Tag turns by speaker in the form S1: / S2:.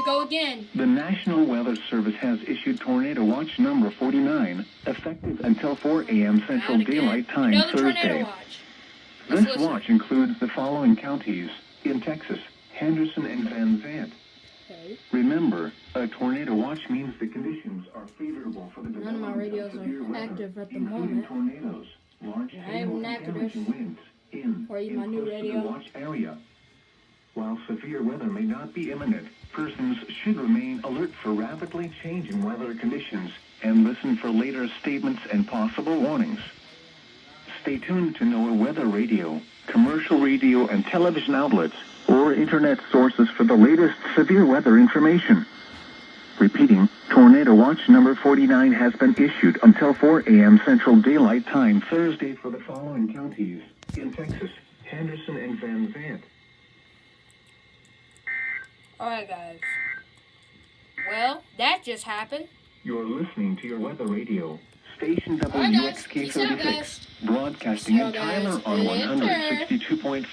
S1: we go again.
S2: The National Weather Service has issued Tornado Watch number 49, effective until 4 a.m. Central Daylight Time
S1: Another
S2: Thursday.
S1: tornado watch. Let's
S2: This
S1: listen.
S2: watch includes the following counties in Texas: Henderson and Van Zandt.
S1: Okay.
S2: Remember, a tornado watch means the conditions are favorable for the
S1: None of my radios
S2: severe
S1: are
S2: weather,
S1: active at the
S2: including
S1: moment.
S2: tornadoes, large
S1: I
S2: hail,
S1: haven't
S2: and
S1: active
S2: damaging winds in
S1: or use my
S2: and
S1: new
S2: close to
S1: radio.
S2: the watch area. While severe weather may not be imminent, persons should remain alert for rapidly changing weather conditions and listen for later statements and possible warnings. Stay tuned to NOAA Weather Radio, commercial radio and television outlets, or internet sources for the latest severe weather information. Repeating, Tornado Watch number 49 has been issued until 4 a.m. Central Daylight Time Thursday for the following counties in Texas: Henderson and Van Zandt.
S1: Alright, guys. Well, that just happened.
S2: You're listening to your weather radio. Station
S1: Alright, guys. Peace out,
S2: WXK36,
S1: guys.
S2: broadcasting
S1: See
S2: in
S1: y'all guys
S2: Tyler on
S1: later.
S2: 162.5.